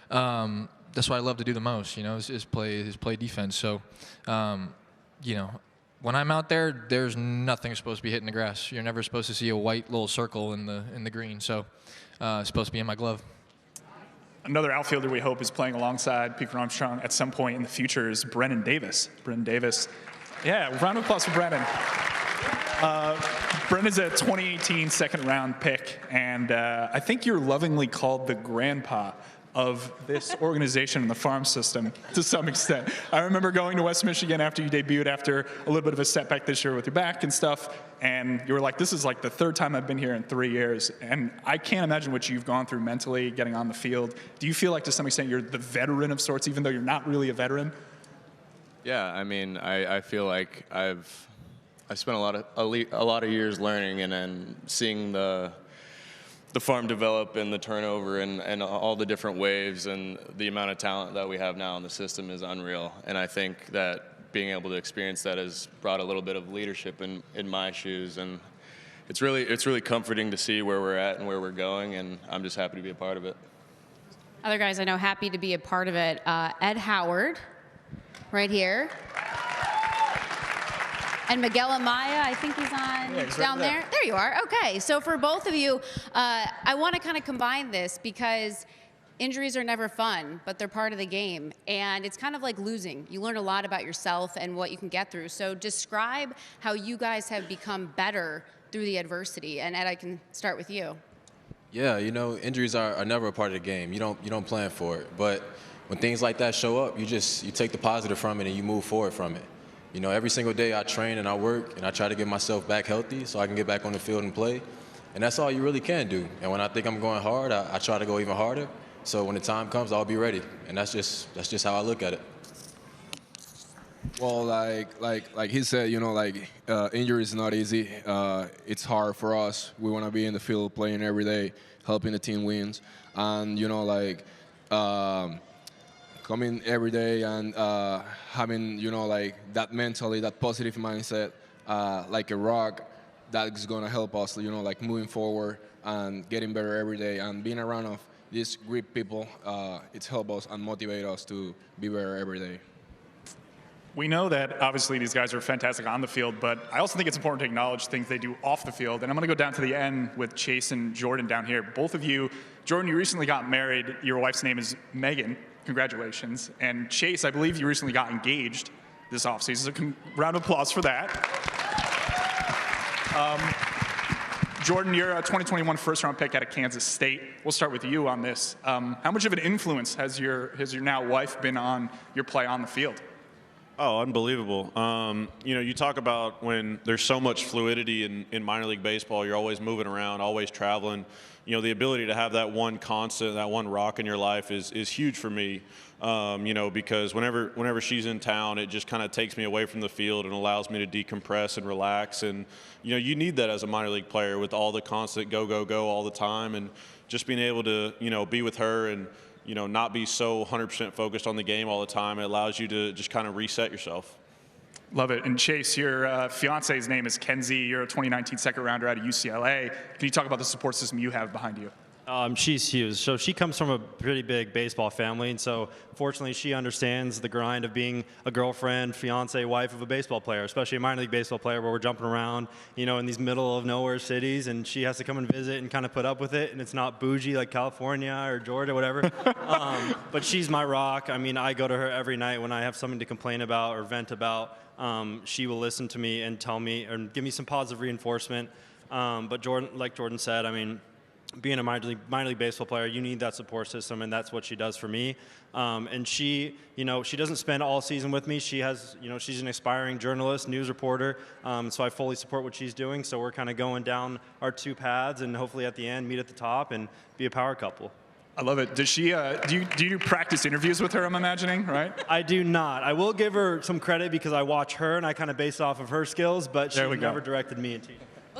that's what I love to do the most, you know, is play defense. So, you know, when I'm out there, there's nothing supposed to be hitting the grass. You're never supposed to see a white little circle in the green. So, it's supposed to be in my glove. Another outfielder we hope is playing alongside Crow-Armstrong at some point in the future is Brennen Davis. Brennen Davis. Yeah, round of applause for Brennen. Brennan's a 2018 second-round pick, and I think you're lovingly called the grandpa of this organization and the farm system to some extent. I remember going to West Michigan after you debuted after a little bit of a setback this year with your back and stuff, and you were like, this is like the third time I've been here in 3 years, and I can't imagine what you've gone through mentally getting on the field. Do you feel like to some extent you're the veteran of sorts, even though you're not really a veteran? Yeah, I mean, I feel like I've spent a lot of years learning and then seeing the farm develop and the turnover and all the different waves, and the amount of talent that we have now in the system is unreal. And I think that being able to experience that has brought a little bit of leadership in my shoes, and it's really comforting to see where we're at and where we're going, and I'm just happy to be a part of it. Other guys I know happy to be a part of it. Ed Howard, right here. And Miguel Amaya, I think he's on down there. There you are. Okay, so for both of you, I want to kind of combine this because injuries are never fun, but they're part of the game. And it's kind of like losing. You learn a lot about yourself and what you can get through. So describe how you guys have become better through the adversity. And Ed, I can start with you. Yeah, you know, injuries are never a part of the game. You don't plan for it. But when things like that show up, you take the positive from it and you move forward from it. You know, every single day I train and I work and I try to get myself back healthy so I can get back on the field and play. And that's all you really can do. And when I think I'm going hard, I try to go even harder. So when the time comes, I'll be ready. And that's just how I look at it. Well, like he said, you know, like injury is not easy. It's hard for us. We want to be in the field playing every day, helping the team wins. And, you know, like coming every day and having, you know, like that mentally, that positive mindset, like a rock, that's going to help us, you know, like moving forward and getting better every day. And being around of these great people, it's helped us and motivate us to be better every day. We know that obviously these guys are fantastic on the field, but I also think it's important to acknowledge things they do off the field. And I'm going to go down to the end with Chase and Jordan down here. Both of you, Jordan, you recently got married. Your wife's name is Megan. Congratulations. And Chase, I believe you recently got engaged this offseason. So round of applause for that. Jordan, you're a 2021 first-round pick out of Kansas State. We'll start with you on this. How much of an influence has your now wife been on your play on the field? Oh, unbelievable. You know, you talk about when there's so much fluidity in minor league baseball, you're always moving around, always traveling. You know, the ability to have that one constant, that one rock in your life is huge for me, you know, because whenever she's in town, it just kind of takes me away from the field and allows me to decompress and relax. And, you know, you need that as a minor league player with all the constant go, go, go all the time. And just being able to, you know, be with her and, you know, not be so 100% focused on the game all the time. It allows you to just kind of reset yourself. Love it. And Chase, your fiance's name is Kenzie. You're a 2019 second rounder out of UCLA. Can you talk about the support system you have behind you? She's huge. So she comes from a pretty big baseball family, and so fortunately she understands the grind of being a girlfriend, fiance, wife of a baseball player, especially a minor league baseball player where we're jumping around, you know, in these middle of nowhere cities, and she has to come and visit and kind of put up with it, and it's not bougie like California or Georgia, whatever. But she's my rock. I mean, I go to her every night when I have something to complain about or vent about. She will listen to me and tell me and give me some positive reinforcement. But Jordan, like Jordan said, I mean, being a minor league baseball player, you need that support system, and that's what she does for me. And she, you know, she doesn't spend all season with me. She has, you know, she's an aspiring journalist, news reporter, so I fully support what she's doing. So we're kind of going down our two paths, and hopefully at the end meet at the top and be a power couple. I love it. Does she? Do you do practice interviews with her? I'm imagining, right? I do not. I will give her some credit because I watch her and I kind of base off of her skills, but she never directed me into.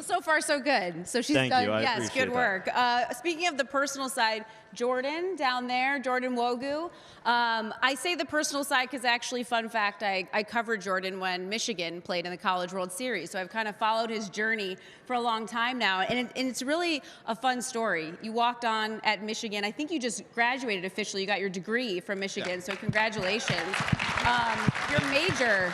Well, so far so good. So she's Thank done. you. I Yes, appreciate good work. Speaking of the personal side, Jordan down there, Jordan Nwogu. I say the personal side because actually, fun fact, I covered Jordan when Michigan played in the College World Series. So I've kind of followed his journey for a long time now. And it's really a fun story. You walked on at Michigan. I think you just graduated officially. You got your degree from Michigan. So congratulations. Your major,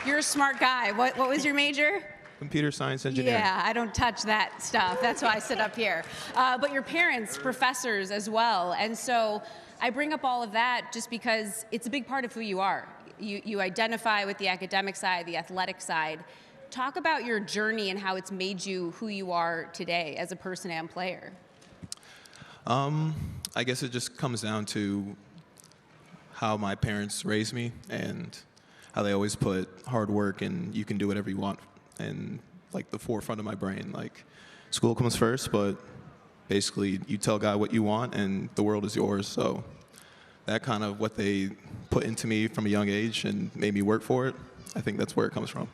you're a smart guy. What was your major? Computer science engineering. Yeah, I don't touch that stuff. That's why I sit up here. But your parents, professors as well. And so I bring up all of that just because it's a big part of who you are. You identify with the academic side, the athletic side. Talk about your journey and how it's made you who you are today as a person and player. I guess it just comes down to how my parents raised me and how they always put hard work and you can do whatever you want and like the forefront of my brain. Like school comes first, but basically you tell God what you want and the world is yours. So that kind of what they put into me from a young age and made me work for it, I think that's where it comes from.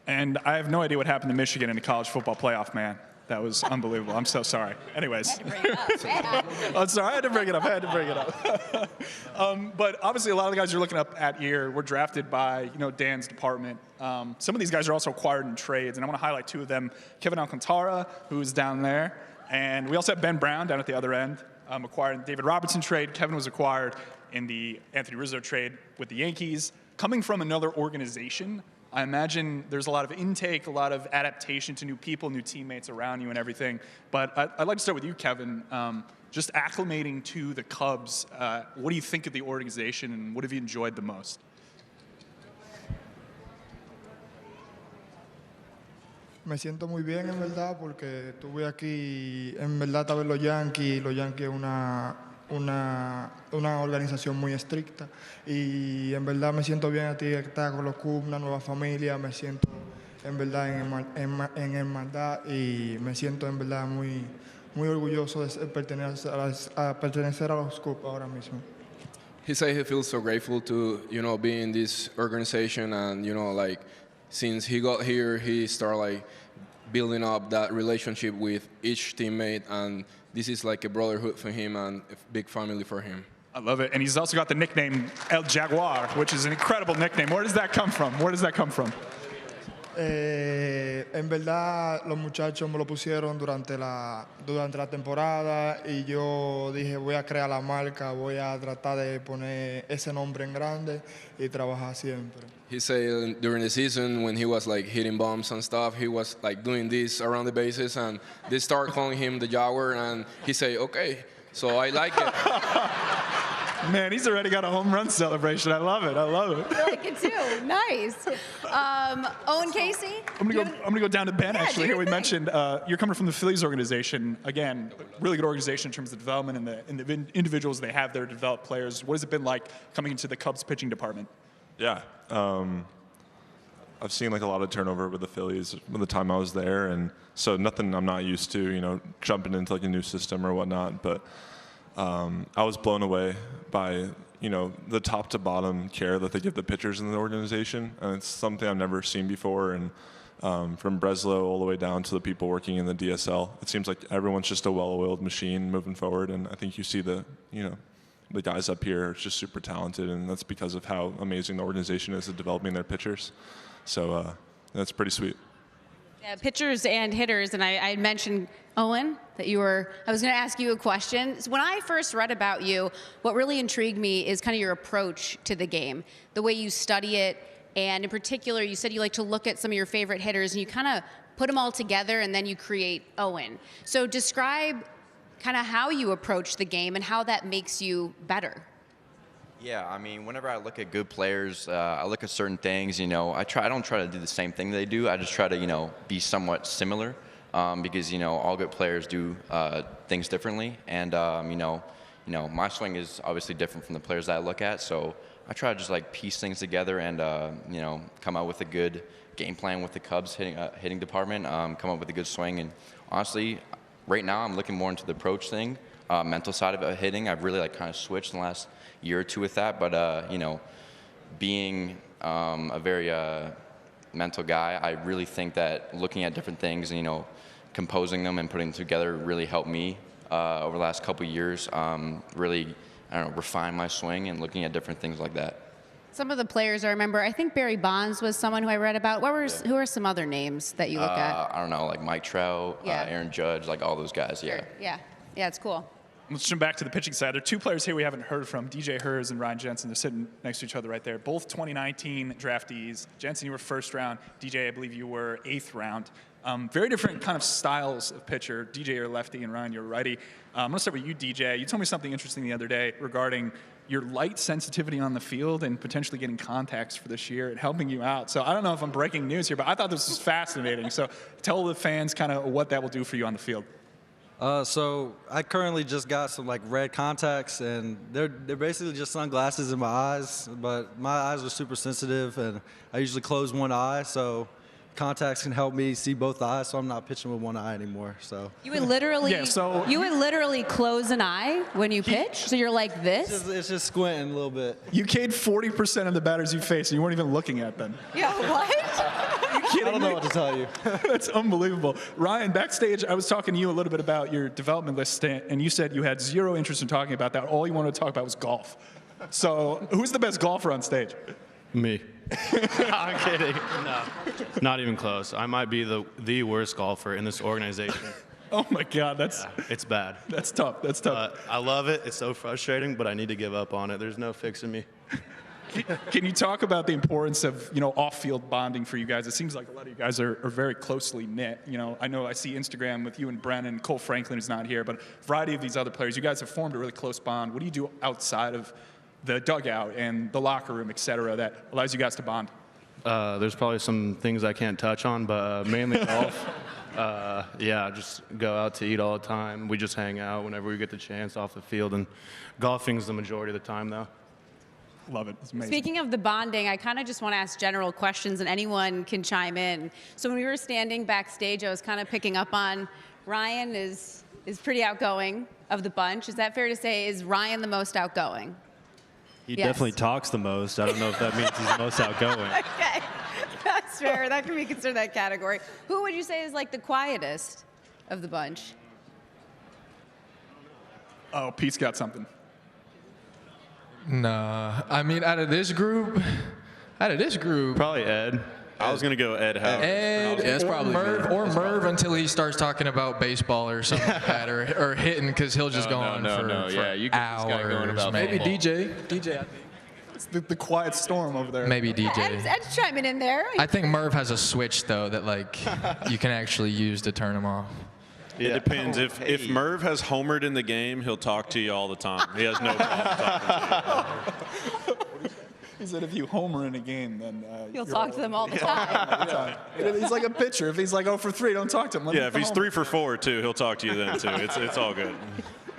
And I have no idea what happened to Michigan in the college football playoff, man. That was unbelievable. I'm so sorry. Anyways. I'm sorry. I had to bring it up. But obviously, a lot of the guys you're looking up at here were drafted by, Dan's department. Some of these guys are also acquired in trades, and I want to highlight two of them. Kevin Alcántara, who is down there, and we also have Ben Brown down at the other end, acquired in the David Robertson trade. Kevin was acquired in the Anthony Rizzo trade with the Yankees. Coming from another organization, I imagine there's a lot of intake, a lot of adaptation to new people, new teammates around you and everything. But I'd like to start with you, Kevin. Just acclimating to the Cubs, what do you think of the organization and what have you enjoyed the most? Me siento muy bien, en verdad, porque estuve aquí, en verdad, estaba en los Yankees. Los Yankees es una organización muy estricta y en verdad me siento bien aquí estar con los Cubs, una nueva familia, me siento en verdad en hermandad y me siento en verdad muy orgulloso de pertenecer a los Cubs ahora mismo. He said he feels so grateful to, be in this organization and, since he got here, he started, building up that relationship with each teammate, and this is like a brotherhood for him and a big family for him. I love it. And he's also got the nickname El Jaguar, which is an incredible nickname. Where does that come from? En verdad, los muchachos me lo pusieron durante la temporada y yo dije, voy a crear la marca, voy a tratar de poner ese nombre en grande y trabajar siempre. He said during the season when he was hitting bombs and stuff, he was doing this around the bases and they start calling him the Jaguar and he said, okay, so I like it. Man, he's already got a home run celebration. I love it. I like it too. Nice. Owen, Caissie? I'm gonna go down to Ben, actually. Here we mentioned you're coming from the Phillies organization. Again, really good organization in terms of development and the individuals they have there to develop players. What has it been like coming into the Cubs pitching department? Yeah. I've seen a lot of turnover with the Phillies by the time I was there, and so nothing I'm not used to, jumping into a new system or whatnot, but I was blown away by, the top to bottom care that they give the pitchers in the organization. And it's something I've never seen before. And from Breslow all the way down to the people working in the DSL, it seems like everyone's just a well-oiled machine moving forward. And I think you see the guys up here are just super talented. And that's because of how amazing the organization is at developing their pitchers. So that's pretty sweet. Yeah, pitchers and hitters, and I mentioned, Owen, that I was going to ask you a question. So when I first read about you, what really intrigued me is kind of your approach to the game, the way you study it, and in particular, you said you like to look at some of your favorite hitters, and you kind of put them all together, and then you create Owen. So describe kind of how you approach the game and how that makes you better. Yeah, I mean, whenever I look at good players, I look at certain things, I don't try to do the same thing they do. I just try to, be somewhat similar because, all good players do things differently. And, my swing is obviously different from the players that I look at. So I try to just piece things together and, come out with a good game plan with the Cubs hitting department, come up with a good swing. And honestly, right now I'm looking more into the approach thing, mental side of hitting. I've really kind of switched in the last year or two with that, but being a very mental guy. I really think that looking at different things and, composing them and putting them together really helped me over the last couple of years. Really, refine my swing and looking at different things like that. Some of the players I remember, I think Barry Bonds was someone who I read about. Who are some other names that you look at? I don't know, like Mike Trout, Aaron Judge, like all those guys, yeah. Sure. Yeah, it's cool. Let's jump back to the pitching side. There are two players here we haven't heard from, DJ Herz and Ryan Jensen. They're sitting next to each other right there. Both 2019 draftees. Jensen, you were first round. DJ, I believe you were 8th round. Very different kind of styles of pitcher. DJ, you're lefty, and Ryan, you're righty. I'm going to start with you, DJ. You told me something interesting the other day regarding your light sensitivity on the field and potentially getting contacts for this year and helping you out. So I don't know if I'm breaking news here, but I thought this was fascinating. So tell the fans kind of what that will do for you on the field. So I currently just got some red contacts, and they're basically just sunglasses in my eyes, but my eyes are super sensitive, and I usually close one eye, so contacts can help me see both eyes, so I'm not pitching with one eye anymore. So you would literally you would literally close an eye when you pitch, so you're like this. It's just squinting a little bit. You K'd 40% of the batters you face, and you weren't even looking at them. Yeah, what? I don't know what to tell you. That's unbelievable. Ryan, backstage, I was talking to you a little bit about your development list, and you said you had zero interest in talking about that. All you wanted to talk about was golf. So who's the best golfer on stage? Me. I'm kidding. No, not even close. I might be the worst golfer in this organization. Oh my God, it's bad. That's tough. That's tough. I love it. It's so frustrating, but I need to give up on it. There's no fixing me. Can you talk about the importance of off-field bonding for you guys? It seems like a lot of you guys are very closely knit. I know I see Instagram with you and Brennen, Cole Franklin is not here, but a variety of these other players. You guys have formed a really close bond. What do you do outside of the dugout and the locker room, et cetera, that allows you guys to bond? There's probably some things I can't touch on, but mainly golf. Just go out to eat all the time. We just hang out whenever we get the chance off the field, and golfing's the majority of the time, though. Love it. It's amazing. Speaking of the bonding, I kind of just want to ask general questions, and anyone can chime in. So when we were standing backstage, I was kind of picking up on Ryan is pretty outgoing of the bunch. Is that fair to say? Is Ryan the most outgoing? He Yes. definitely talks the most. I don't know if that means he's the most outgoing. Okay, that's fair. That can be considered that category. Who would you say is the quietest of the bunch? Oh, Pete's got something. Nah, I mean, out of this group, probably Ed. I was gonna go Ed Howard. Merv until he starts talking about baseball or something like that, or hitting, because he'll just go on for you get hours. this guy going about Maybe baseball. DJ, I think. It's the quiet storm over there. Maybe DJ. Ed's chiming in there. I think Merv has a switch though that you can actually use to turn him off. It depends. If Merv has homered in the game, he'll talk to you all the time. He has no problem talking to you. He said if you homer in a game, then You'll talk to them all the time. He's like a pitcher. If he's 0 for 3, don't talk to him. If he's 3 for 4 too, he'll talk to you then too. It's all good.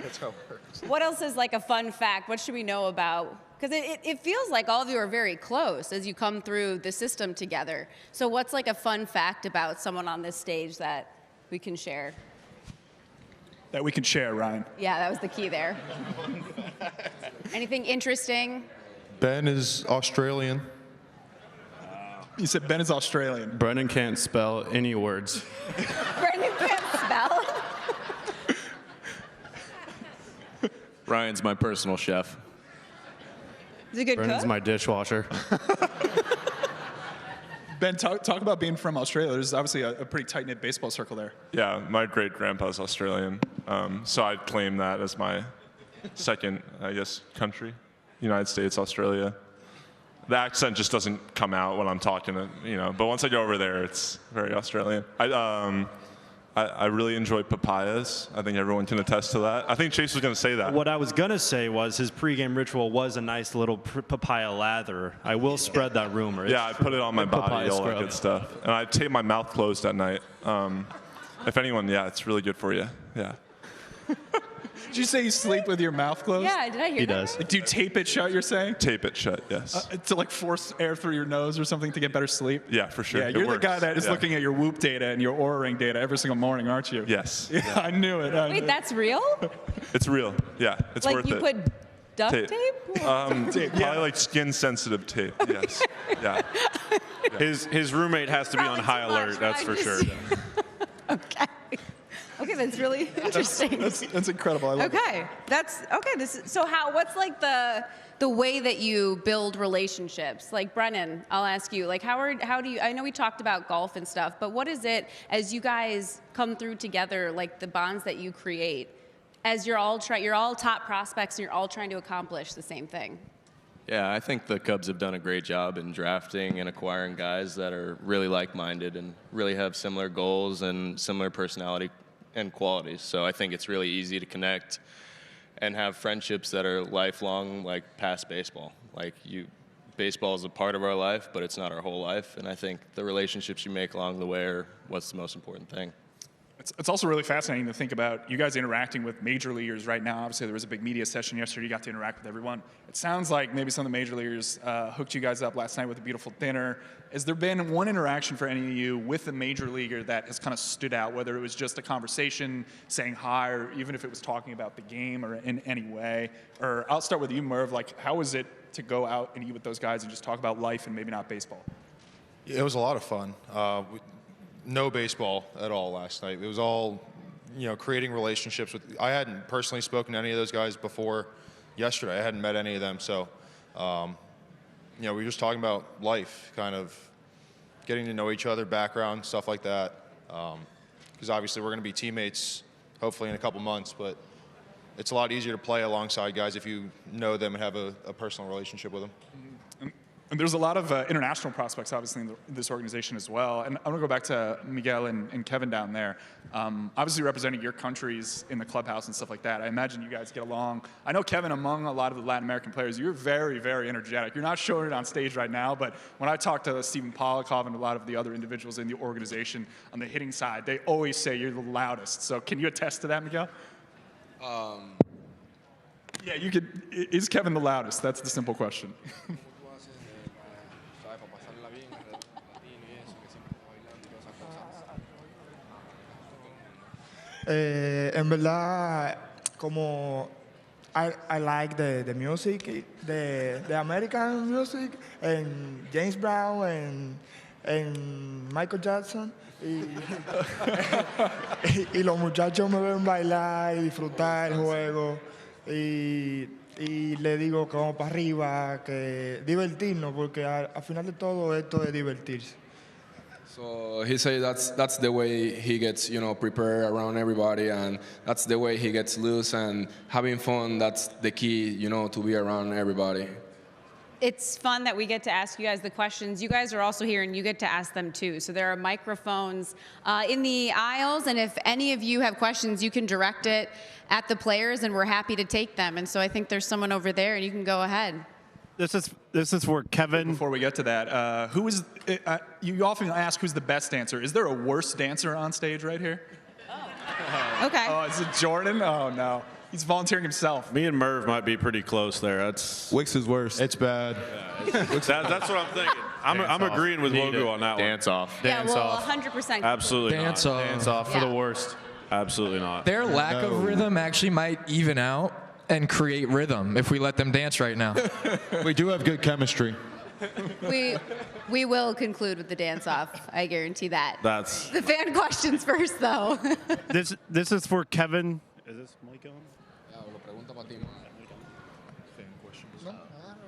That's how it works. What else is a fun fact? What should we know about? Because it feels like all of you are very close as you come through the system together. So what's a fun fact about someone on this stage that we can share? That we can share, Ryan. Yeah, that was the key there. Anything interesting? Ben is Australian. You said Ben is Australian. Brennen can't spell any words. Brendan can't spell. Ryan's my personal chef. Is he a good Brennan's cook? my dishwasher. Ben, talk about being from Australia. There's obviously a pretty tight-knit baseball circle there. Yeah, my great-grandpa's Australian, so I'd claim that as my second, country. United States, Australia. The accent just doesn't come out when I'm talking, but once I go over there, it's very Australian. I really enjoy papayas. I think everyone can attest to that. I think Chase was going to say that. What I was going to say was his pregame ritual was a nice little papaya lather. I will spread that rumor. Yeah, I put it on my body, all that good stuff. And I tape my mouth closed at night. If anyone, it's really good for you. Yeah. Did you say you sleep with your mouth closed? Yeah, did I hear that? He does. Do you tape it shut, you're saying? Tape it shut, yes. To force air through your nose or something to get better sleep? Yeah, for sure. Yeah, It you're the works. guy that is Yeah. looking at your Whoop data and your Oura Ring data every single morning, aren't you? Yes. Yeah, I knew it. Wait, that's real? It's real. Yeah, it's worth you it. put Duct tape? Probably like skin-sensitive tape. Yes. Yeah. His roommate has to be on high alert. That's for sure. Okay. Okay, that's really interesting. That's incredible. I love it. Okay, that's okay. What's like the way that you build relationships? Like Brennen, I'll ask you, like how do you, I know we talked about golf and stuff, but what is it as you guys come through together, like the bonds that you create as you're all top prospects and you're all trying to accomplish the same thing? Yeah, I think the Cubs have done a great job in drafting and acquiring guys that are really like-minded and really have similar goals and similar personality and qualities. So I think it's really easy to connect and have friendships that are lifelong, like past baseball. Baseball is a part of our life, but it's not our whole life. And I think the relationships you make along the way are what's the most important thing. It's also really fascinating to think about you guys interacting with major leaguers right now. Obviously, there was a big media session yesterday. You got to interact with everyone. It sounds like maybe some of the major leaguers hooked you guys up last night with a beautiful dinner. Has there been one interaction for any of you with a major leaguer that has kind of stood out, whether it was just a conversation, saying hi, or even if it was talking about the game or in any way? Or I'll start with you, Merv. Like, how was it to go out and eat with those guys and just talk about life and maybe not baseball? It was a lot of fun. No baseball at all last night. It was all, creating relationships with. I hadn't personally spoken to any of those guys before yesterday. I hadn't met any of them, so we were just talking about life, kind of getting to know each other, background, stuff like that. Because obviously we're going to be teammates, hopefully in a couple months, but it's a lot easier to play alongside guys if you know them and have a personal relationship with them. And there's a lot of international prospects, obviously, in this organization as well. And I want to go back to Miguel and Kevin down there. Obviously, representing your countries in the clubhouse and stuff like that. I imagine you guys get along. I know, Kevin, among a lot of the Latin American players, you're very, very energetic. You're not showing it on stage right now, but when I talk to Stephen Polakov and a lot of the other individuals in the organization on the hitting side, they always say you're the loudest. So can you attest to that, Miguel? Yeah, you could. Is Kevin the loudest? That's the simple question. En verdad, como I like the music, the American music, and James Brown and Michael Jackson. Y los muchachos me ven bailar y disfrutar el juego. Y le digo que vamos para arriba, que divertirnos, porque al final de todo esto es divertirse. So he said that's the way he gets, prepared around everybody, and that's the way he gets loose and having fun. That's the key, to be around everybody. It's fun that we get to ask you guys the questions. You guys are also here, and you get to ask them too. So there are microphones in the aisles, and if any of you have questions, you can direct it at the players, and we're happy to take them. And so I think there's someone over there, and you can go ahead. This is for Kevin. Before we get to that, you often ask who's the best dancer. Is there a worse dancer on stage right here? Oh. Okay. Oh, is it Jordan? Oh, no. He's volunteering himself. Me and Merv might be pretty close there. Wicks is worse. It's bad. Yeah, that's what I'm thinking. I'm agreeing with Nwogu on that one. Dance off. Yeah, well, 100%. Absolutely Dance not. off. Dance off for the worst. Absolutely not. Their lack of rhythm actually might even out and create rhythm if we let them dance right now. We do have good chemistry. We will conclude with the dance-off. I guarantee that. That's the fan questions first, though. This is for Kevin. Is this mic on?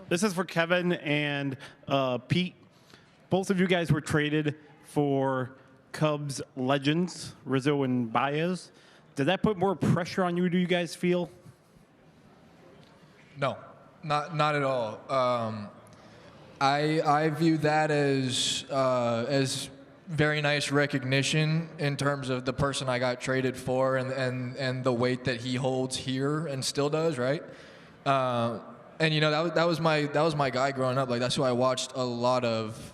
This is for Kevin and Pete. Both of you guys were traded for Cubs legends, Rizzo and Baez. Did that put more pressure on you, do you guys feel? No, not at all. I view that as very nice recognition in terms of the person I got traded for and the weight that he holds here and still does, right? And that was my guy growing up. Like, that's who I watched a lot of.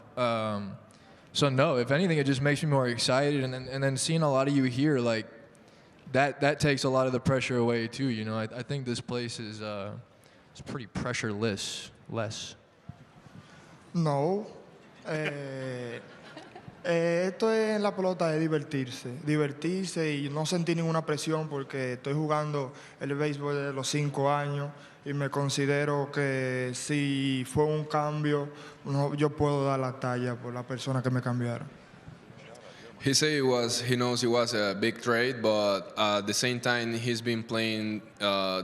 So no, if anything, it just makes me more excited. And then seeing a lot of you here, like that takes a lot of the pressure away too. I think this place is it's pretty pressureless. No. Esto en la pelota es divertirse y no sentir ninguna presión porque estoy jugando el béisbol desde los 5 años y me considero que si fue un cambio, no, yo puedo dar la talla por la persona que me cambiaron. He said he knows it was a big trade, but at the same time, he's been playing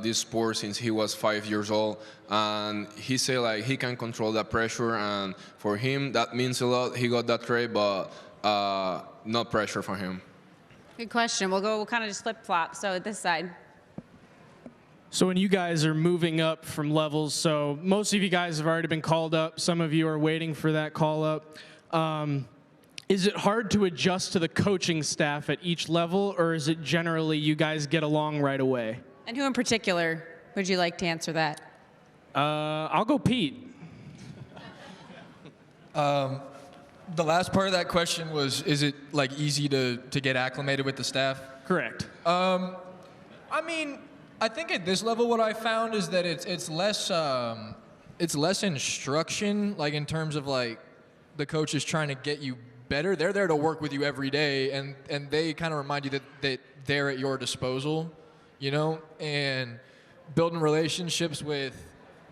this sport since he was 5 years old, and he said like he can control that pressure, and for him that means a lot. He got that trade, but not pressure for him. Good question. We'll kind of just flip flop. So this side. So when you guys are moving up from levels, so most of you guys have already been called up. Some of you are waiting for that call up. Is it hard to adjust to the coaching staff at each level, or is it generally you guys get along right away? And who in particular would you like to answer that? I'll go Pete. The last part of that question was, is it like easy to get acclimated with the staff? Correct. I mean, I think at this level what I found is that it's less instruction, like in terms of like the coach is trying to get you better. They're there to work with you every day, and they kind of remind you that they're at your disposal, you know, and building relationships with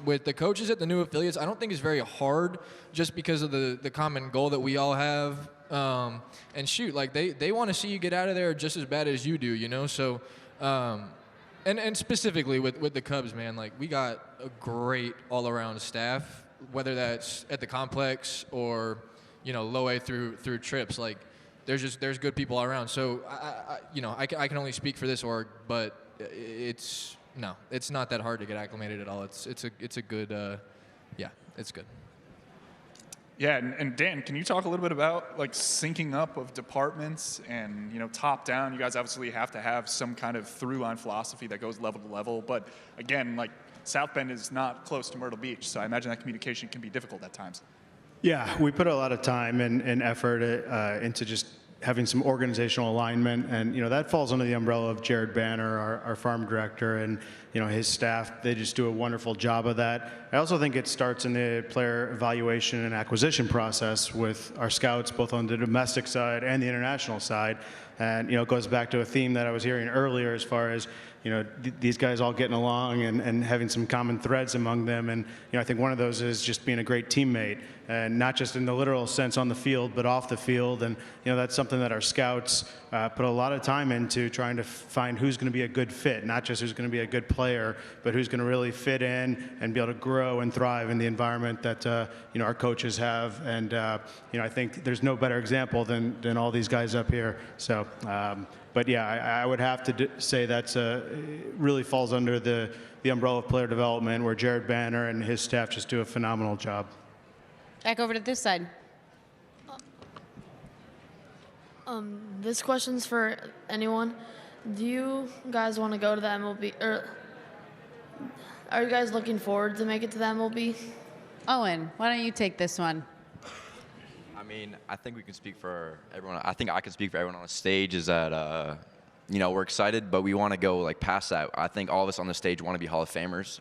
the coaches at the new affiliates, I don't think is very hard, just because of the common goal that we all have. And shoot, like they want to see you get out of there just as bad as you do, you know. So, and specifically with the Cubs, man, like we got a great all-around staff, whether that's at the complex or, you know, low A through trips. Like there's good people all around. So I can only speak for this org, but it's not that hard to get acclimated at all. It's a good, it's good. Yeah, and Dan, can you talk a little bit about like syncing up of departments and, you know, top down? You guys obviously have to have some kind of through line philosophy that goes level to level, but again, like South Bend is not close to Myrtle Beach, so I imagine that communication can be difficult at times. Yeah, we put a lot of time and effort into just having some organizational alignment, and you know that falls under the umbrella of Jared Banner, our farm director, and you know his staff. They just do a wonderful job of that. I also think it starts in the player evaluation and acquisition process with our scouts, both on the domestic side and the international side. And you know it goes back to a theme that I was hearing earlier, as far as you know these guys all getting along and having some common threads among them. And you know I think one of those is just being a great teammate, and not just in the literal sense on the field, but off the field. And you know that's something that our scouts put a lot of time into, trying to find who's going to be a good fit, not just who's going to be a good player, but who's going to really fit in and be able to grow and thrive in the environment that you know our coaches have. And you know I think there's no better example than all these guys up here. So. But yeah, I would have to say that's really falls under the umbrella of player development, where Jared Banner and his staff just do a phenomenal job. Back over to this side. This question's for anyone. Do you guys want to go to the MLB, or are you guys looking forward to make it to the MLB? Owen, why don't you take this one? I mean, I think we can speak for everyone. I think I can speak for everyone on the stage, is that, you know, we're excited, but we want to go like past that. I think all of us on the stage want to be Hall of Famers,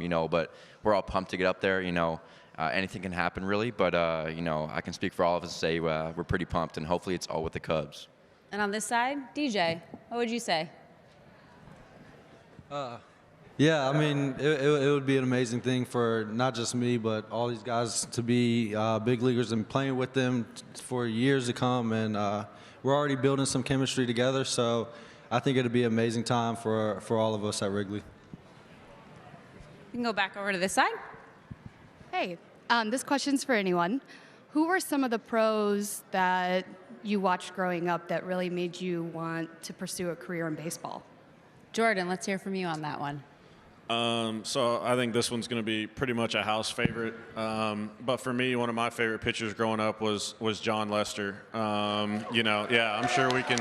you know, but we're all pumped to get up there. You know, anything can happen really, but, you know, I can speak for all of us and say we're pretty pumped, and hopefully it's all with the Cubs. And on this side, DJ, what would you say? Yeah, I mean, it would be an amazing thing for not just me, but all these guys to be big leaguers and playing with them for years to come. And we're already building some chemistry together, so I think it'd be an amazing time for all of us at Wrigley. You can go back over to this side. Hey, this question's for anyone. Who were some of the pros that you watched growing up that really made you want to pursue a career in baseball? Jordan, let's hear from you on that one. So I think this one's going to be pretty much a house favorite. But for me, one of my favorite pitchers growing up was John Lester. You know, yeah, I'm sure we can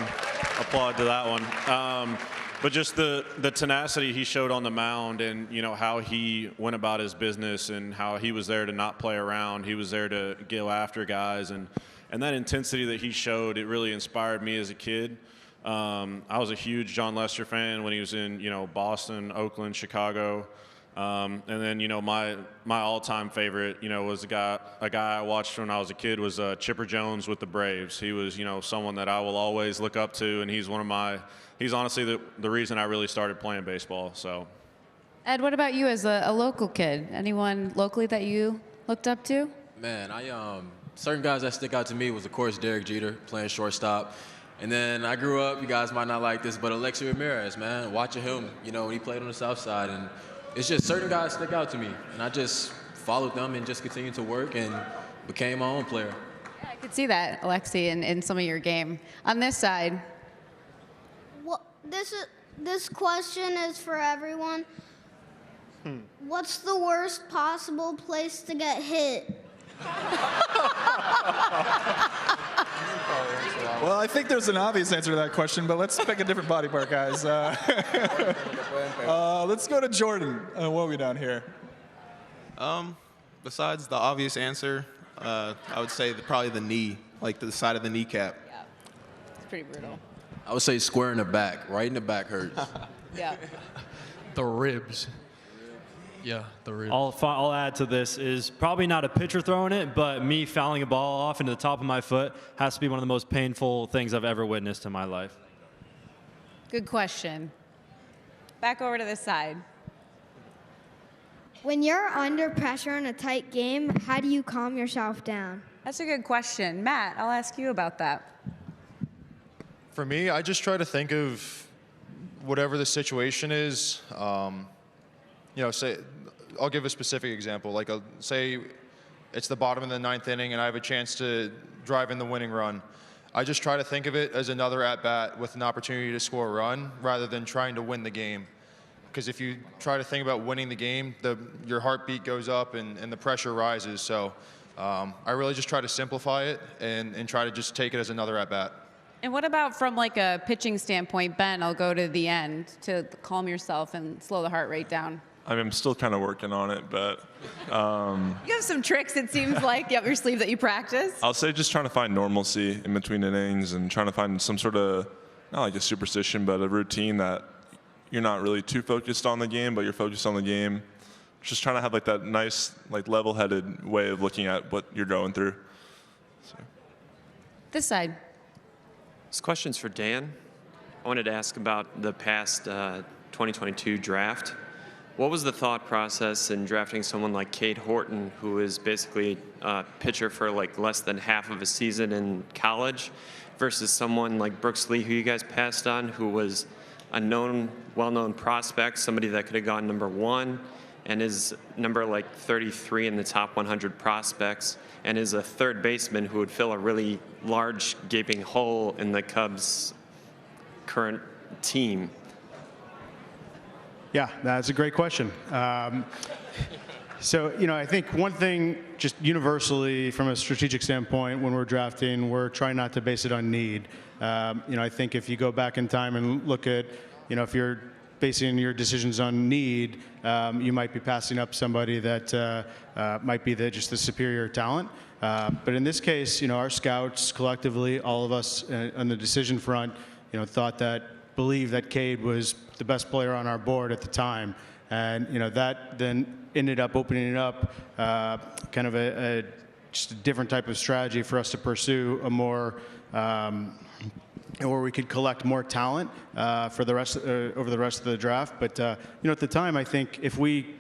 applaud to that one. But just the tenacity he showed on the mound, and, you know, how he went about his business, and how he was there to not play around. He was there to go after guys. And that intensity that he showed, it really inspired me as a kid. I was a huge John Lester fan when he was in, you know, Boston, Oakland, Chicago. And then, you know, my all-time favorite, you know, was a guy I watched when I was a kid, was Chipper Jones with the Braves. He was, you know, someone that I will always look up to, and he's honestly the reason I really started playing baseball. So. Ed, what about you as a local kid? Anyone locally that you looked up to? Man, certain guys that stick out to me was, of course, Derek Jeter, playing shortstop. And then I grew up, you guys might not like this, but Alexi Ramirez, man, watching him, when he played on the South Side. And it's just certain guys stick out to me. And I just followed them and just continued to work and became my own player. Yeah, I could see that, Alexi, in some of your game. On this side. Well, this question is for everyone. What's the worst possible place to get hit? Well, I think there's an obvious answer to that question, but let's pick a different body part, guys. Let's go to Jordan. What are we down here? Besides the obvious answer, I would say probably the knee, like the side of the kneecap. Yeah, it's pretty brutal. I would say square in the back. Right in the back hurts. Yeah. The ribs. Yeah, the ribs. I'll add to this is probably not a pitcher throwing it, but me fouling a ball off into the top of my foot has to be one of the most painful things I've ever witnessed in my life. Good question. Back over to this side. When you're under pressure in a tight game, how do you calm yourself down? That's a good question. Matt, I'll ask you about that. For me, I just try to think of whatever the situation is. Say, I'll give a specific example. Like, say it's the bottom of the ninth inning and I have a chance to drive in the winning run. I just try to think of it as another at-bat with an opportunity to score a run rather than trying to win the game. Because if you try to think about winning the game, your heartbeat goes up and the pressure rises. So I really just try to simplify it and try to just take it as another at-bat. And what about from like a pitching standpoint, Ben, I'll go to the end to calm yourself and slow the heart rate down. I mean, I'm still kind of working on it, but... You have some tricks, it seems like, up your sleeve that you practice. I'll say just trying to find normalcy in between innings and trying to find some sort of, not like a superstition, but a routine that you're not really too focused on the game, but you're focused on the game. Just trying to have like that nice, like level-headed way of looking at what you're going through. So. This side. This question's for Dan. I wanted to ask about the past 2022 draft. What was the thought process in drafting someone like Cade Horton, who is basically a pitcher for like less than half of a season in college, versus someone like Brooks Lee, who you guys passed on, who was a known, well-known prospect, somebody that could have gone number 1, and is number like 33 in the top 100 prospects, and is a third baseman who would fill a really large gaping hole in the Cubs' current team? Yeah, that's a great question. So, I think one thing just universally from a strategic standpoint when we're drafting, we're trying not to base it on need. I think if you go back in time and look at, if you're basing your decisions on need, you might be passing up somebody that might be just the superior talent. But in this case, our scouts collectively, all of us on the decision front, believed that Cade was the best player on our board at the time. And, that then ended up opening it up kind of just a different type of strategy for us to pursue a more where we could collect more talent for the rest over the rest of the draft. But at the time, I think if we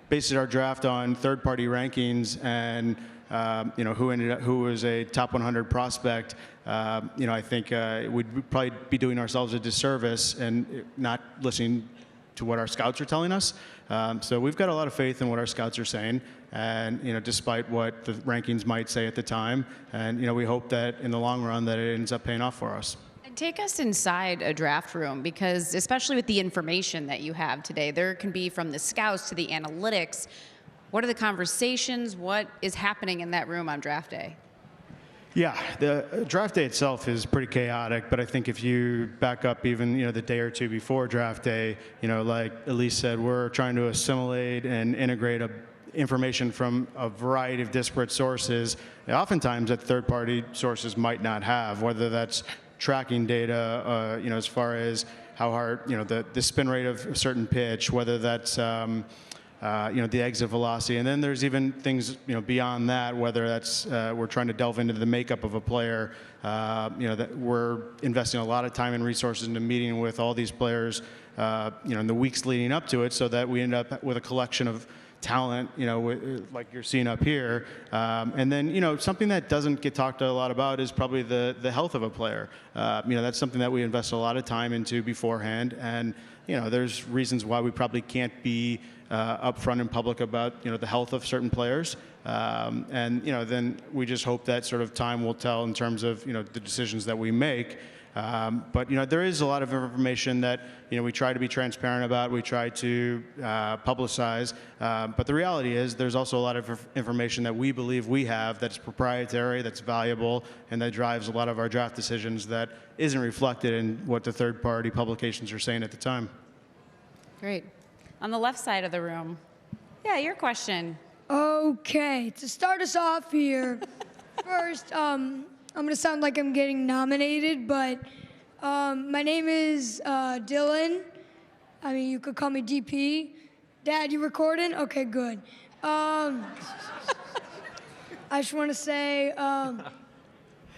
based our draft on third-party rankings and who was a top 100 prospect, I think we'd probably be doing ourselves a disservice and not listening to what our scouts are telling us. So we've got a lot of faith in what our scouts are saying, and despite what the rankings might say at the time, and we hope that in the long run that it ends up paying off for us. And take us inside a draft room, because especially with the information that you have today, there can be from the scouts to the analytics. What are the conversations? What is happening in that room on draft day? Yeah, the draft day itself is pretty chaotic, but I think if you back up even the day or two before draft day, like Elise said, we're trying to assimilate and integrate information from a variety of disparate sources, oftentimes that third-party sources might not have, whether that's tracking data, as far as how hard, the spin rate of a certain pitch, whether that's the exit velocity, and then there's even things beyond that, whether that's we're trying to delve into the makeup of a player. That we're investing a lot of time and resources into meeting with all these players in the weeks leading up to it, so that we end up with a collection of talent, like you're seeing up here. And then, something that doesn't get talked a lot about is probably the health of a player. That's something that we invest a lot of time into beforehand. And, there's reasons why we probably can't be upfront in public about, the health of certain players. Then we just hope that sort of time will tell in terms of, the decisions that we make. But there is a lot of information that we try to be transparent about. We try to publicize. But the reality is, there's also a lot of information that we believe we have that's proprietary, that's valuable, and that drives a lot of our draft decisions that isn't reflected in what the third-party publications are saying at the time. Great. On the left side of the room, yeah, your question. Okay, to start us off here, first, I'm going to sound like I'm getting nominated, but my name is Dylan. I mean, you could call me DP. Dad, you recording? Okay, good. I just want to say,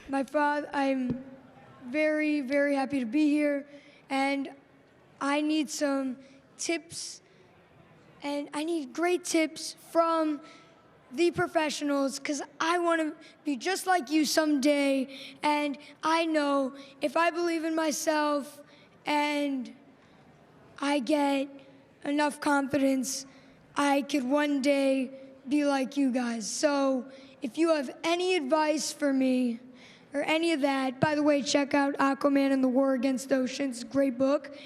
my father, I'm very, very happy to be here, and I need some tips, and I need great tips from the professionals, because I want to be just like you someday, and I know if I believe in myself and I get enough confidence, I could one day be like you guys. So if you have any advice for me or any of that, by the way, check out Aquaman and the War Against Oceans, great book.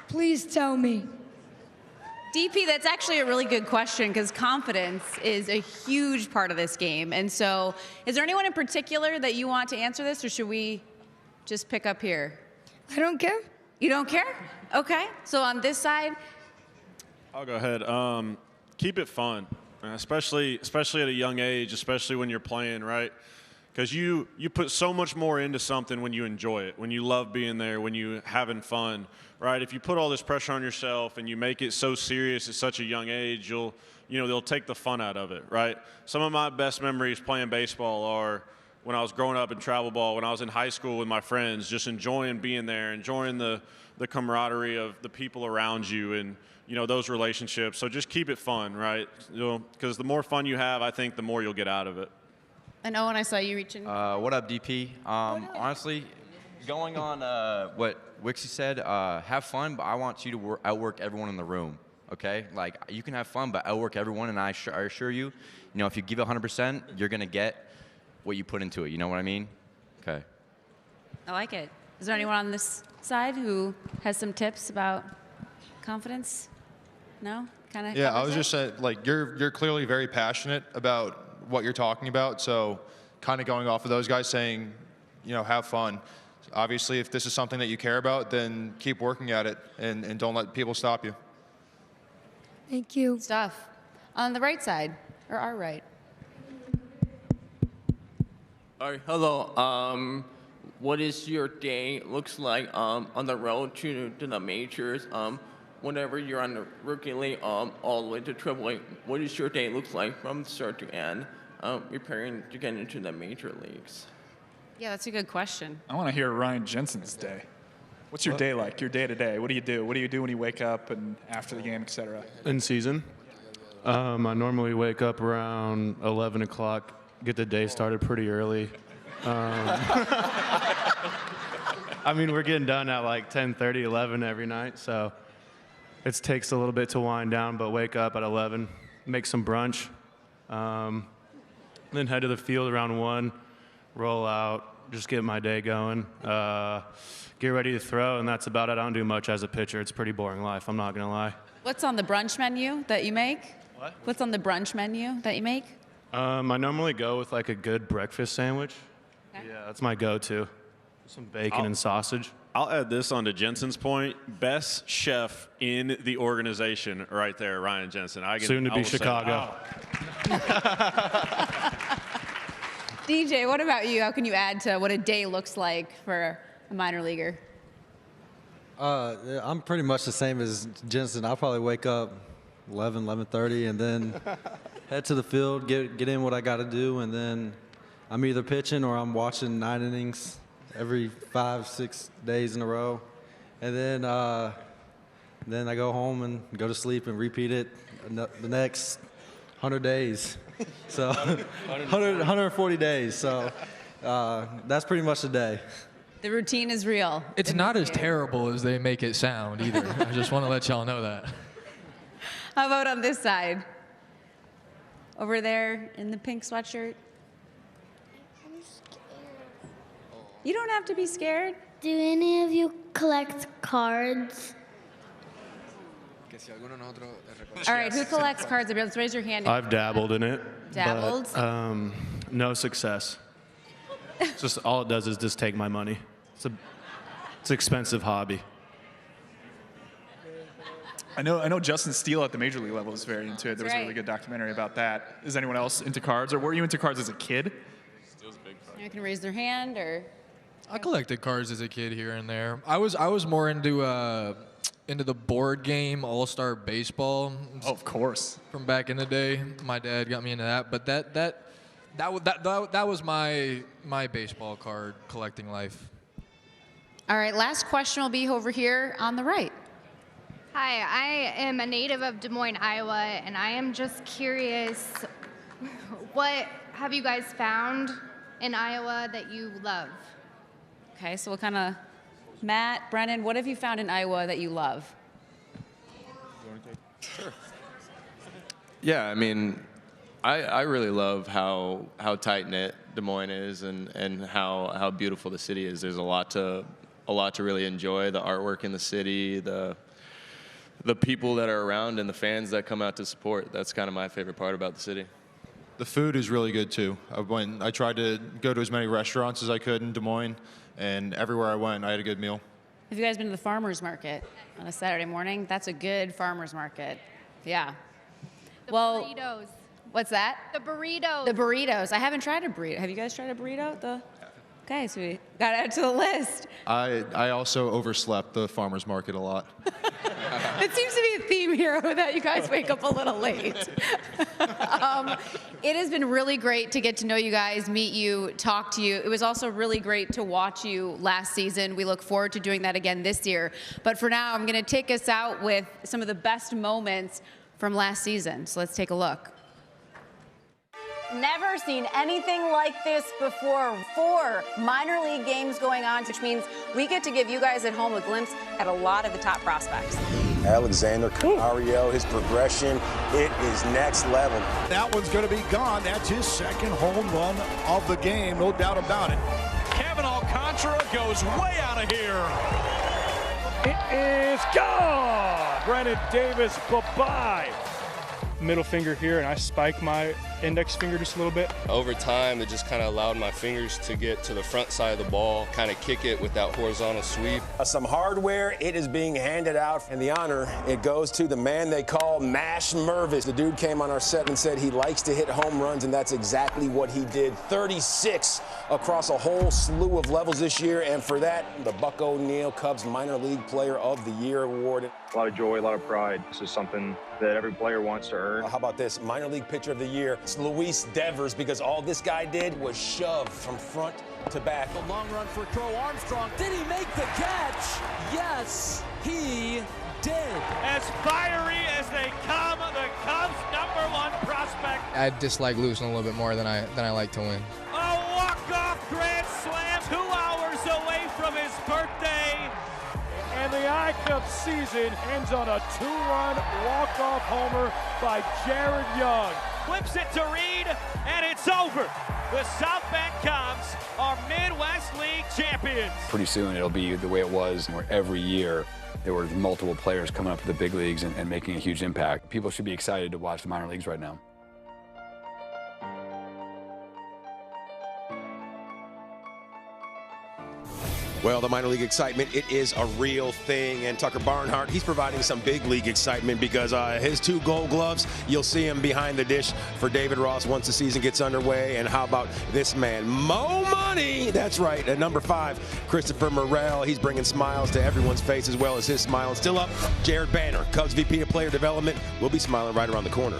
Please tell me. DP, that's actually a really good question, because confidence is a huge part of this game. And so is there anyone in particular that you want to answer this, or should we just pick up here? I don't care. You don't care? Okay. So on this side? I'll go ahead. Keep it fun, especially at a young age, especially when you're playing, right? Because you put so much more into something when you enjoy it, when you love being there, when you having fun, right? If you put all this pressure on yourself and you make it so serious at such a young age, they'll take the fun out of it, right? Some of my best memories playing baseball are when I was growing up in travel ball, when I was in high school with my friends, just enjoying being there, enjoying the camaraderie of the people around you and, those relationships. So just keep it fun, right? Because the more fun you have, I think the more you'll get out of it. And Owen, I saw you reaching. What up, DP? Honestly, going on what Wicks said, have fun, but I want you to outwork everyone in the room, okay? Like, you can have fun, but outwork everyone, and I assure you, if you give 100%, you're going to get what you put into it. You know what I mean? Okay. I like it. Is there anyone on this side who has some tips about confidence? No? Kind of. Yeah, I was just saying, like, you're clearly very passionate about what you're talking about, so kind of going off of those guys saying, have fun. Obviously, if this is something that you care about, then keep working at it and don't let people stop you. Thank you. Stuff. On the right side, or our right. All right, hello. What is your day looks like on the road to the majors? Whenever you're on the rookie league, all the way to AAA, what does your day look like from start to end, preparing to get into the major leagues? Yeah, that's a good question. I want to hear Ryan Jensen's day. What's your day like, your day-to-day? What do you do? What do you do when you wake up and after the game, et cetera? In season, I normally wake up around 11 o'clock, get the day started pretty early. I mean, we're getting done at like 10:30, 11 every night, so it takes a little bit to wind down, but wake up at 11, make some brunch, then head to the field around 1, roll out, just get my day going, get ready to throw, and that's about it. I don't do much as a pitcher. It's a pretty boring life, I'm not going to lie. What's on the brunch menu that you make? What? What's on the brunch menu that you make? I normally go with like a good breakfast sandwich. Okay. Yeah, that's my go-to. Some bacon and sausage. I'll add this on to Jensen's point. Best chef in the organization right there, Ryan Jensen. Soon to be Chicago. DJ, what about you? How can you add to what a day looks like for a minor leaguer? I'm pretty much the same as Jensen. I'll probably wake up 11:30, and then head to the field, get in what I got to do, and then I'm either pitching or I'm watching 9 innings every 5-6 days in a row. and then I go home and go to sleep and repeat it the next 100 days. So 140 days. So that's pretty much the day. The routine is real. It's not as terrible as they make it sound either. I just want to let y'all know that. How about on this side? Over there in the pink sweatshirt. I'm scared. You don't have to be scared. Do any of you collect cards? All right, who collects cards? Let's raise your hand. I've dabbled in it. Dabbled? But, no success. It's just all it does is just take my money. It's an expensive hobby. I know Justin Steele at the major league level is very into it. There was a right. really good documentary about that. Is anyone else into cards, or were you into cards as a kid? You can raise their hand, or I collected cards as a kid here and there. I was more into the board game All-Star Baseball. Oh, of course. From back in the day, my dad got me into that. But that was my baseball card collecting life. all right. Last question will be over here on the right. Hi, I am a native of Des Moines, Iowa, and I am just curious, what have you guys found in Iowa that you love? Okay, so what kind of Matt, Brennen, what have you found in Iowa that you love? Sure. Yeah, I mean, I really love how tight-knit Des Moines is and how beautiful the city is. There's a lot to really enjoy. The artwork in the city, the people that are around, and the fans that come out to support. That's kind of my favorite part about the city. The food is really good too. I tried to go to as many restaurants as I could in Des Moines, and everywhere I went, I had a good meal. Have you guys been to the farmer's market on a Saturday morning? That's a good farmer's market. Yeah. The well, burritos. What's that? The burritos. The burritos. I haven't tried a burrito. Have you guys tried a burrito? Okay, so we got it to the list. I also overslept the farmer's market a lot. It seems to be a theme here that you guys wake up a little late. It has been really great to get to know you guys, meet you, talk to you. It was also really great to watch you last season. We look forward to doing that again this year. But for now, I'm going to take us out with some of the best moments from last season. So let's take a look. Never seen anything like this before. 4 minor league games going on, which means we get to give you guys at home a glimpse at a lot of the top prospects. Alexander Cario, his progression, it is next level. That one's going to be gone. That's his second home run of the game, no doubt about it. Kevin Alcántara goes way out of here. It is gone. Brennen Davis, bye-bye. Middle finger here, and I spike my index finger just a little bit. Over time, it just kind of allowed my fingers to get to the front side of the ball, kind of kick it with that horizontal sweep. Some hardware, it is being handed out, and the honor, it goes to the man they call Mash Mervis. The dude came on our set and said he likes to hit home runs, and that's exactly what he did. 36 across a whole slew of levels this year, and for that, the Buck O'Neil Cubs Minor League Player of the Year award. A lot of joy, a lot of pride. This is something that every player wants to earn. How about this? Minor League Pitcher of the Year, it's Luis Devers, because all this guy did was shove from front to back. The long run for Crow-Armstrong. Did he make the catch? Yes, he did. As fiery as they come, the Cubs' #1 prospect. I dislike losing a little bit more than I like to win. A walk-off grand slam 2 hours away from his birthday. And the I-Cubs season ends on a 2-run walk-off homer by Jared Young. Flips it to Reed, and it's over. The South Bend Cubs are Midwest League champions. Pretty soon it'll be the way it was, where every year there were multiple players coming up to the big leagues and making a huge impact. People should be excited to watch the minor leagues right now. Well, the minor league excitement, it is a real thing. And Tucker Barnhart, he's providing some big league excitement because his 2 gold gloves, you'll see him behind the dish for David Ross once the season gets underway. And how about this man, Mo Money? That's right, at number 5, Christopher Morel. He's bringing smiles to everyone's face as well as his smile. And still up, Jared Banner, Cubs VP of Player Development, will be smiling right around the corner.